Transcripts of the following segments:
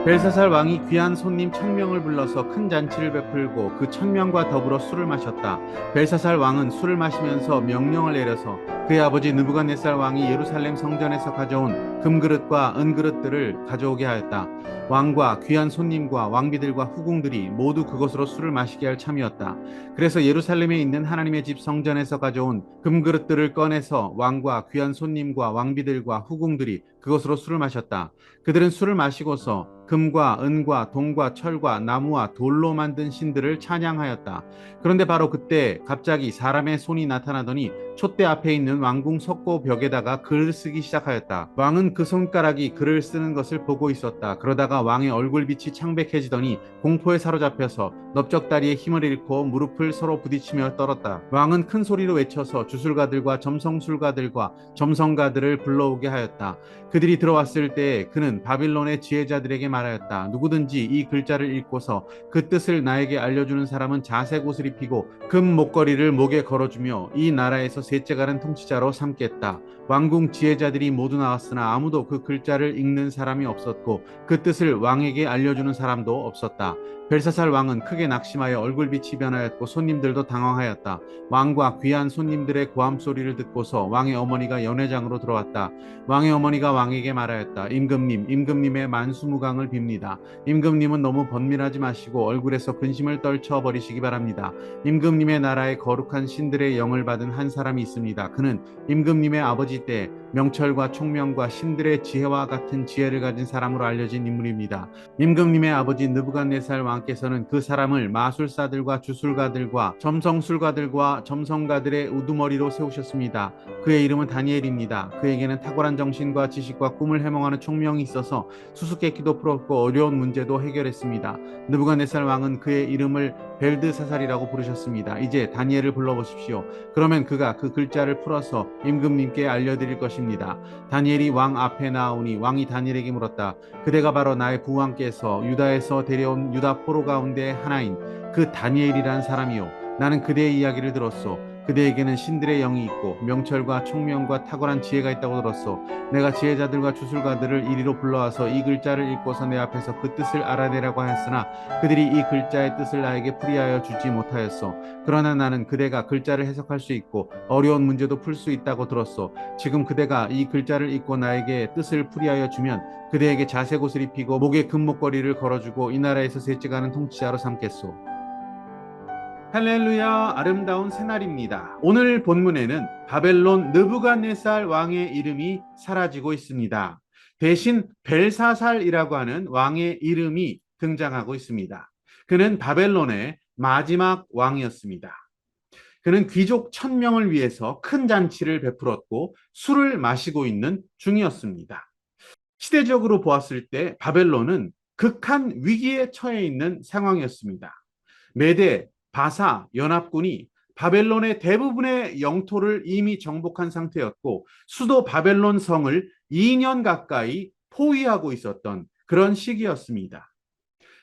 벨사살 왕이 귀한 손님 1000명을 불러서 큰 잔치를 베풀고 그 1000명과 더불어 술을 마셨다. 벨사살 왕은 술을 마시면서 명령을 내려서 그의 아버지 느부갓네살 왕이 예루살렘 성전에서 가져온 금그릇과 은그릇들을 가져오게 하였다. 왕과 귀한 손님과 왕비들과 후궁들이 모두 그것으로 술을 마시게 할 참이었다. 그래서 예루살렘에 있는 하나님의 집 성전에서 가져온 금그릇들을 꺼내서 왕과 귀한 손님과 왕비들과 후궁들이 그것으로 술을 마셨다. 그들은 술을 마시고서 금과 은과 동과 철과 나무와 돌로 만든 신들을 찬양하였다. 그런데 바로 그때 갑자기 사람의 손이 나타나더니 촛대 앞에 있는 왕궁 석고 벽에다가 글을 쓰기 시작하였다. 왕은 그 손가락이 글을 쓰는 것을 보고 있었다. 그러다가 왕의 얼굴빛이 창백해지더니 공포에 사로잡혀서 넓적다리에 힘을 잃고 무릎을 서로 부딪히며 떨었다. 왕은 큰 소리로 외쳐서 주술가들과 점성술가들과 점성가들을 불러오게 하였다. 그들이 들어왔을 때 그는 바빌론의 지혜자들에게 말하였다. 누구든지 이 글자를 읽고서 그 뜻을 나에게 알려주는 사람은 자색 옷을 입히고 금 목걸이를 목에 걸어주며 이 나라에서 셋째가는 통치자로 삼겠다. 왕궁 지혜자들이 모두 나왔으나 아무도 그 글자를 읽는 사람이 없었고 그 뜻을 왕에게 알려주는 사람도 없었다. 벨사살 왕은 크게 낙심하여 얼굴빛이 변하였고 손님들도 당황하였다. 왕과 귀한 손님들의 고함 소리를 듣고서 왕의 어머니가 연회장으로 들어왔다. 왕의 어머니가 왕에게 말하였다. 임금님, 임금님의 만수무강을 빕니다. 임금님은 너무 번민하지 마시고 얼굴에서 근심을 떨쳐 버리시기 바랍니다. 임금님의 나라에 거룩한 신들의 영을 받은 한 사람이 있습니다. 그는 임금님의 아버지 때 명철과 총명과 신들의 지혜와 같은 지혜를 가진 사람으로 알려진 인물입니다. 임금님의 아버지 느부갓네살 왕께서는 그 사람을 마술사들과 주술가들과 점성술가들과 점성가들의 우두머리로 세우셨습니다. 그의 이름은 다니엘입니다. 그에게는 탁월한 정신과 지식과 꿈을 해몽하는 총명이 있어서 수수께끼도 풀었고 어려운 문제도 해결했습니다. 느부갓네살 왕은 그의 이름을 벨드사살이라고 부르셨습니다. 이제 다니엘을 불러보십시오. 그러면 그가 그 글자를 풀어서 임금님께 알려드릴 것입니다. 다니엘이 왕 앞에 나오니 왕이 다니엘에게 물었다. 그대가 바로 나의 부왕께서 유다에서 데려온 유다 포로 가운데 하나인 그 다니엘이란 사람이요. 나는 그대의 이야기를 들었소. 그대에게는 신들의 영이 있고 명철과 총명과 탁월한 지혜가 있다고 들었소. 내가 지혜자들과 주술가들을 이리로 불러와서 이 글자를 읽고서 내 앞에서 그 뜻을 알아내라고 하였으나 그들이 이 글자의 뜻을 나에게 풀이하여 주지 못하였소. 그러나 나는 그대가 글자를 해석할 수 있고 어려운 문제도 풀 수 있다고 들었소. 지금 그대가 이 글자를 읽고 나에게 뜻을 풀이하여 주면 그대에게 자색 옷을 입히고 목에 금목걸이를 걸어주고 이 나라에서 셋째가는 통치자로 삼겠소. 할렐루야, 아름다운 새날입니다. 오늘 본문에는 바벨론 느부갓네살 왕의 이름이 사라지고 있습니다. 대신 벨사살이라고 하는 왕의 이름이 등장하고 있습니다. 그는 바벨론의 마지막 왕이었습니다. 그는 귀족 1000명을 위해서 큰 잔치를 베풀었고 술을 마시고 있는 중이었습니다. 시대적으로 보았을 때 바벨론은 극한 위기에 처해 있는 상황이었습니다. 메데, 바사 연합군이 바벨론의 대부분의 영토를 이미 정복한 상태였고 수도 바벨론 성을 2년 가까이 포위하고 있었던 그런 시기였습니다.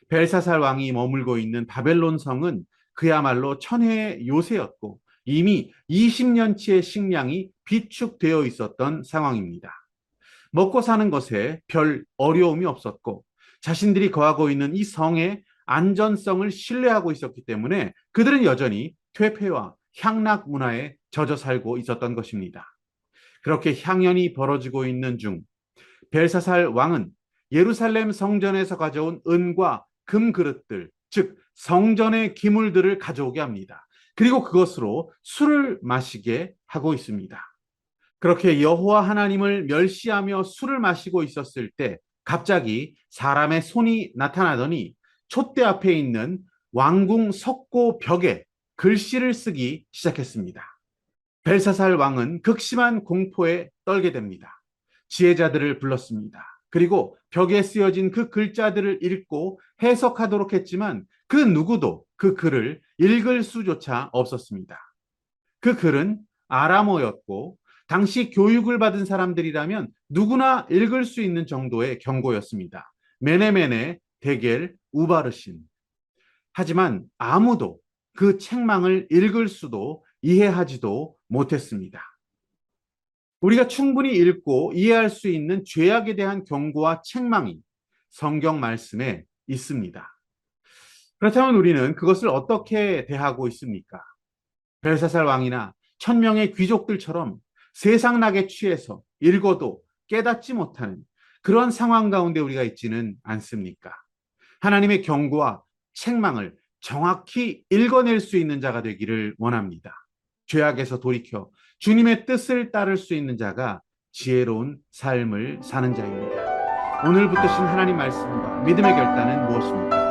벨사살 왕이 머물고 있는 바벨론 성은 그야말로 천혜의 요새였고 이미 20년치의 식량이 비축되어 있었던 상황입니다. 먹고 사는 것에 별 어려움이 없었고 자신들이 거하고 있는 이 성의 안전성을 신뢰하고 있었기 때문에 그들은 여전히 퇴폐와 향락 문화에 젖어 살고 있었던 것입니다. 그렇게 향연이 벌어지고 있는 중 벨사살 왕은 예루살렘 성전에서 가져온 은과 금 그릇들, 즉 성전의 기물들을 가져오게 합니다. 그리고 그것으로 술을 마시게 하고 있습니다. 그렇게 여호와 하나님을 멸시하며 술을 마시고 있었을 때 갑자기 사람의 손이 나타나더니 촛대 앞에 있는 왕궁 석고 벽에 글씨를 쓰기 시작했습니다. 벨사살 왕은 극심한 공포에 떨게 됩니다. 지혜자들을 불렀습니다. 그리고 벽에 쓰여진 그 글자들을 읽고 해석하도록 했지만 그 누구도 그 글을 읽을 수조차 없었습니다. 그 글은 아람어였고 당시 교육을 받은 사람들이라면 누구나 읽을 수 있는 정도의 경고였습니다. 메네메네 데겔 우바르신. 하지만 아무도 그 책망을 읽을 수도 이해하지도 못했습니다. 우리가 충분히 읽고 이해할 수 있는 죄악에 대한 경고와 책망이 성경 말씀에 있습니다. 그렇다면 우리는 그것을 어떻게 대하고 있습니까? 벨사살 왕이나 천명의 귀족들처럼 세상락에 취해서 읽어도 깨닫지 못하는 그런 상황 가운데 우리가 있지는 않습니까? 하나님의 경고와 책망을 정확히 읽어낼 수 있는 자가 되기를 원합니다. 죄악에서 돌이켜 주님의 뜻을 따를 수 있는 자가 지혜로운 삶을 사는 자입니다. 오늘 붙드신 하나님 말씀과 믿음의 결단은 무엇입니까?